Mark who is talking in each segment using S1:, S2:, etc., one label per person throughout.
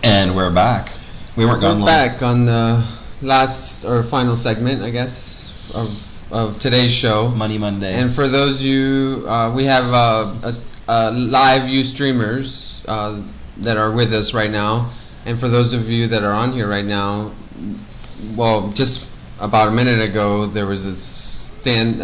S1: And we're back. We weren't gone
S2: We're
S1: long.
S2: back on the last or final segment, I guess, of today's show.
S1: Money Monday.
S2: And for those of you, we have live streamers that are with us right now. And for those of you that are on here right now, well, just about a minute ago, there was a screen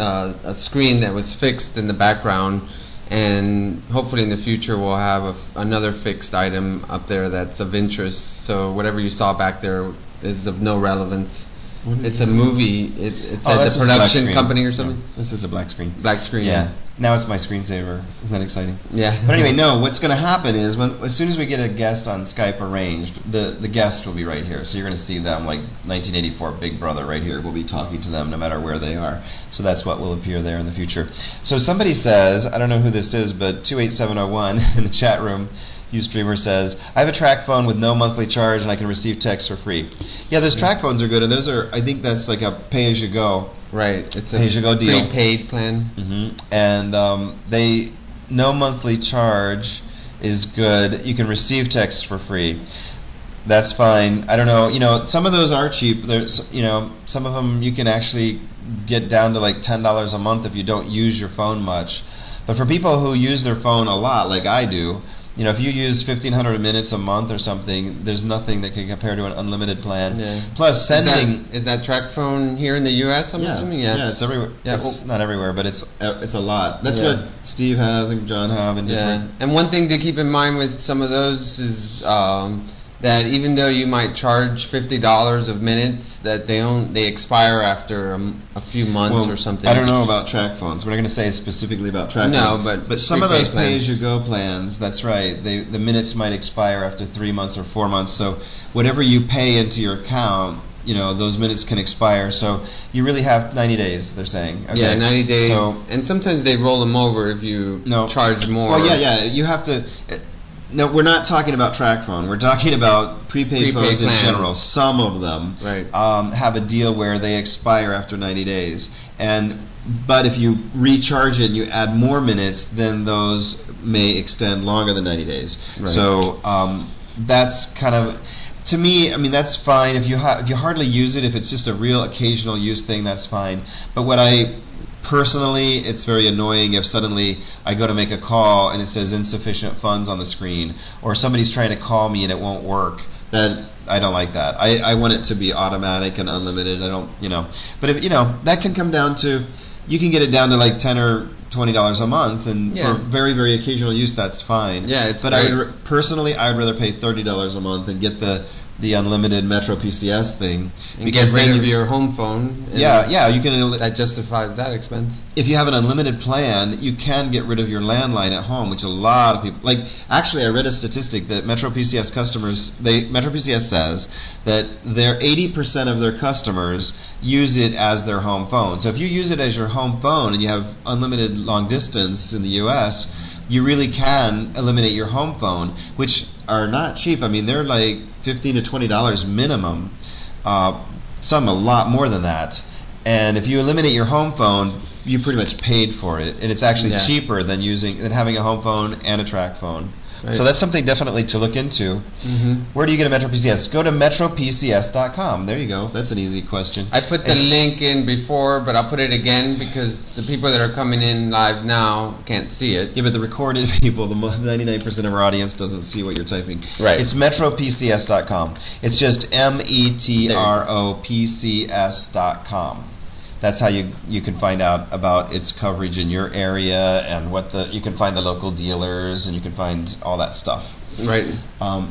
S2: that was fixed in the background. And hopefully in the future we'll have another fixed item up there that's of interest. So whatever you saw back there is of no relevance. It's a movie. It said the production company or something.
S1: No, this is a black screen.
S2: Black screen.
S1: Yeah. Now it's my screensaver. Isn't that exciting?
S2: Yeah.
S1: But anyway, no. What's going to happen is as soon as we get a guest on Skype arranged, the guest will be right here. So you're going to see them like 1984 Big Brother right here. We'll be talking to them no matter where they are. So that's what will appear there in the future. So somebody says, I don't know who this is, but 28701 in the chat room. Ustreamer says, I have a track phone with no monthly charge and I can receive texts for free. Yeah, those track phones are good, and those are, I think that's like a pay-as-you-go.
S2: Right, it's a
S1: pay-as-you-go deal.
S2: Prepaid plan.
S1: Mm-hmm. And no monthly charge is good. You can receive texts for free. That's fine. I don't know, some of those are cheap. There's, some of them you can actually get down to like $10 a month if you don't use your phone much. But for people who use their phone a lot, like I do, if you use 1,500 minutes a month or something, there's nothing that can compare to an unlimited plan.
S2: Yeah.
S1: Plus, sending
S2: is that track phone here in the U.S. I'm assuming.
S1: Yeah, it's everywhere. Yeah, it's not everywhere, but it's a lot. That's what Steve has and John have and different.
S2: Yeah, and one thing to keep in mind with some of those is that even though you might charge $50 of minutes, that they expire after a few months or something.
S1: I don't know about track phones. We're not going to say specifically about track phones.
S2: No,
S1: but some of those pay-as-you-go plans, that's right. The minutes might expire after 3 months or 4 months. So whatever you pay into your account, those minutes can expire. So you really have 90 days, they're saying. Okay.
S2: Yeah, 90 days. And sometimes they roll them over if you charge more.
S1: Well, yeah. You have to... No, we're not talking about track phone. We're talking about prepaid phones in general. Some of them have a deal where they expire after 90 days. But if you recharge it and you add more minutes, then those may extend longer than 90 days. Right. So that's kind of... To me, that's fine. If you hardly use it, if it's just a real occasional use thing, that's fine. But personally, it's very annoying if suddenly I go to make a call and it says insufficient funds on the screen, or somebody's trying to call me and it won't work. I don't like that. I want it to be automatic and unlimited. I don't, But if that can come down to, you can get it down to like $10 or $20 a month, and for very, very occasional use, that's fine.
S2: Yeah,
S1: but personally, I'd rather pay $30 a month and get the unlimited Metro PCS thing,
S2: and get rid of your home phone.
S1: You can.
S2: That justifies that expense.
S1: If you have an unlimited plan, you can get rid of your landline at home, which a lot of people like. Actually, I read a statistic that Metro PCS customers, Metro PCS says that 80% of their customers use it as their home phone. So if you use it as your home phone and you have unlimited long distance in the U.S., you really can eliminate your home phone, which are not cheap. They're like $15 to $20 minimum. Some a lot more than that. And if you eliminate your home phone, you pretty much paid for it, and it's actually cheaper than having a home phone and a track phone. Right. So that's something definitely to look into. Mm-hmm. Where do you get a Metro PCS? Go to metropcs.com. There you go. That's an easy question.
S2: I put the link in before, but I'll put it again because the people that are coming in live now can't see it.
S1: Yeah, but the recorded people, the 99% of our audience doesn't see what you're typing.
S2: Right.
S1: It's metropcs.com. It's just metropcs.com. That's how you can find out about its coverage in your area, and you can find the local dealers, and you can find all that stuff.
S2: Right.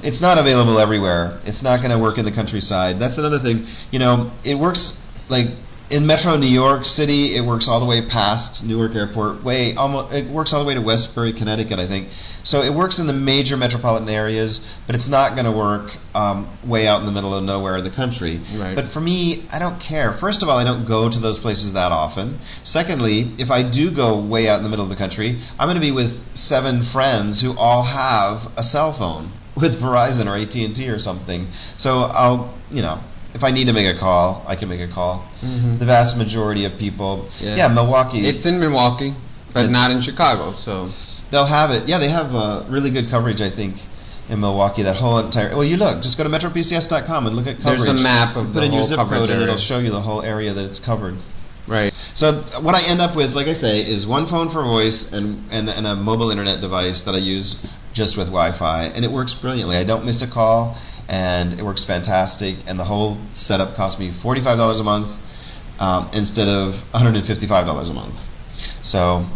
S1: It's not available everywhere. It's not going to work in the countryside. That's another thing. It works like in Metro New York City. It works all the way past Newark Airport. It works all the way to Westbury, Connecticut, I think. So it works in the major metropolitan areas, but it's not going to work way out in the middle of nowhere in the country.
S2: Right.
S1: But for me, I don't care. First of all, I don't go to those places that often. Secondly, if I do go way out in the middle of the country, I'm going to be with 7 friends who all have a cell phone with Verizon or AT&T or something. So I'll, if I need to make a call, I can make a call. Mm-hmm. The vast majority of people, Milwaukee.
S2: It's in Milwaukee, but not in Chicago, so.
S1: They'll have it. Yeah, they have really good coverage, I think. in Milwaukee. That whole entire. Well, you look. Just go to metropcs.com and look at coverage.
S2: There's a map of
S1: Put
S2: the
S1: in your
S2: whole
S1: zip
S2: coverage
S1: code, and
S2: area.
S1: it'll show you the whole area that it's covered.
S2: Right.
S1: So what I end up with, like I say, is one phone for voice and a mobile internet device that I use just with Wi-Fi, and it works brilliantly. I don't miss a call, and it works fantastic. And the whole setup cost me $45 a month instead of $155 a month. So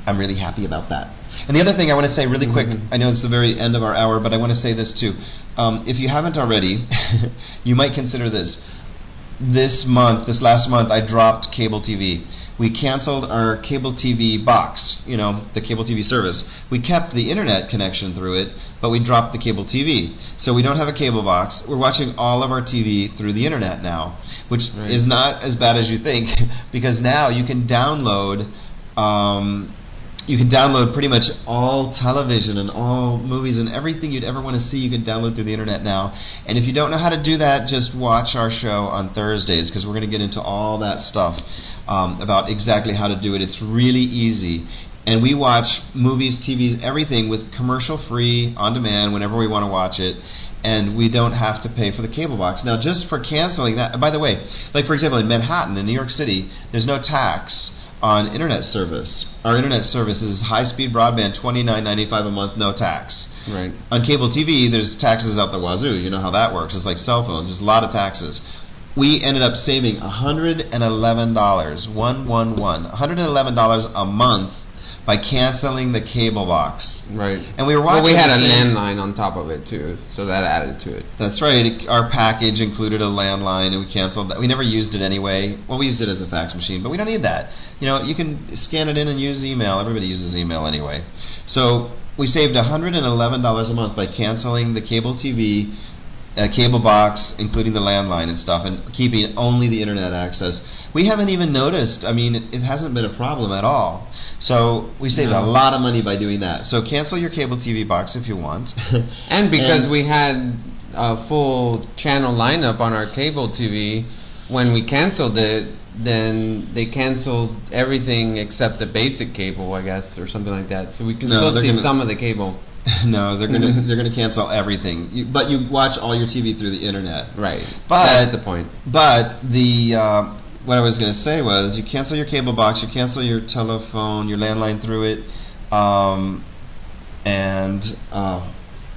S1: I'm really happy about that. And the other thing I want to say really quick, I know it's the very end of our hour, but I want to say this too. If you haven't already, you might consider this. This last month, I dropped cable TV. We canceled our cable TV box, the cable TV service. We kept the internet connection through it, but we dropped the cable TV. So we don't have a cable box. We're watching all of our TV through the internet now, which is not as bad as you think, because now you can download pretty much all television and all movies and everything you'd ever want to see. You can download through the internet now. And if you don't know how to do that, just watch our show on Thursdays, because we're going to get into all that stuff about exactly how to do it. It's really easy. And we watch movies, TVs, everything with commercial free, on demand, whenever we want to watch it. And we don't have to pay for the cable box. Now, just for canceling that, by the way, like for example in Manhattan, in New York City, there's no tax on internet service. Our internet service is high-speed broadband, $29.95 a month, no tax.
S2: Right.
S1: On cable TV, there's taxes out the wazoo. You know how that works. It's like cell phones. There's a lot of taxes. We ended up saving $111, $111 a month by canceling the cable box.
S2: Right.
S1: And we were watching.
S2: Well, we had a landline on top of it too, so that added to it.
S1: That's right. Our package included a landline, and we canceled that. We never used it anyway. Well, we used it as a fax machine, but we don't need that. You can scan it in and use email. Everybody uses email anyway. So we saved $111 a month by canceling the cable TV, cable box, including the landline and stuff, and keeping only the internet access. We haven't even noticed. I mean, it hasn't been a problem at all. So we saved a lot of money by doing that. So cancel your cable TV box if you want.
S2: And because we had a full channel lineup on our cable TV, when we canceled it, then they canceled everything except the basic cable, I guess, or something like that. So we can still see some of the cable.
S1: No, they're gonna cancel everything. But you watch all your TV through the internet.
S2: Right.
S1: But
S2: that's the point.
S1: But what I was gonna say was, you cancel your cable box, you cancel your telephone, your landline through it,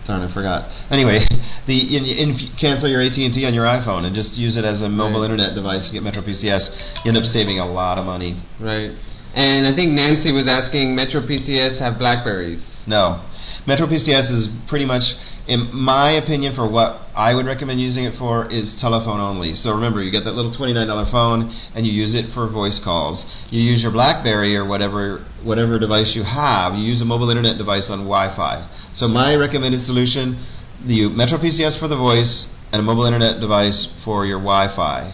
S1: darn, I forgot. Anyway, you cancel your AT&T on your iPhone and just use it as a mobile internet device to get Metro PCS. You end up saving a lot of money.
S2: Right. And I think Nancy was asking, Metro PCS have Blackberries?
S1: No. Metro PCS is pretty much, in my opinion, for what I would recommend using it for, is telephone only. So remember, you get that little $29 phone and you use it for voice calls. You use your BlackBerry or whatever device you have. You use a mobile internet device on Wi-Fi. So my recommended solution, the Metro PCS for the voice and a mobile internet device for your Wi-Fi.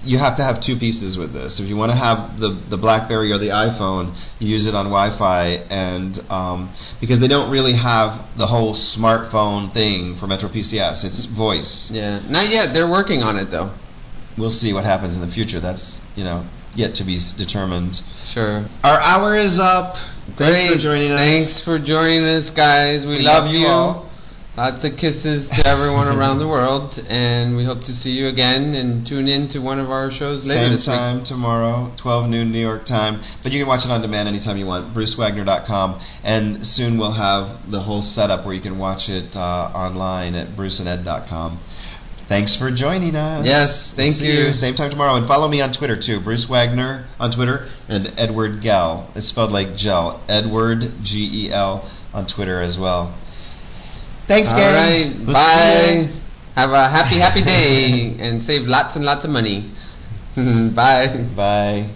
S1: You have to have two pieces with this. If you want to have the BlackBerry or the iPhone, you use it on Wi-Fi, and because they don't really have the whole smartphone thing for Metro PCS. It's voice.
S2: Yeah, not yet. They're working on it though.
S1: We'll see what happens in the future. That's yet to be determined.
S2: Sure.
S1: Our hour is up. Thanks for joining us.
S2: Thanks for joining us, guys. We love you all. Lots of kisses to everyone around the world, and we hope to see you again, and tune in to one of our shows later this week.
S1: Same time tomorrow, 12 noon New York time, but you can watch it on demand anytime you want, brucewagner.com, and soon we'll have the whole setup where you can watch it online at bruceanded.com. Thanks for joining us.
S2: Yes, thank you.
S1: Same time tomorrow, and follow me on Twitter too, Bruce Wagner on Twitter, and Edward Gell. It's spelled like gel, Edward Gel on Twitter as well. Thanks, gang.
S2: All right, bye. Have a happy day and save lots and lots of money. Bye.
S1: Bye.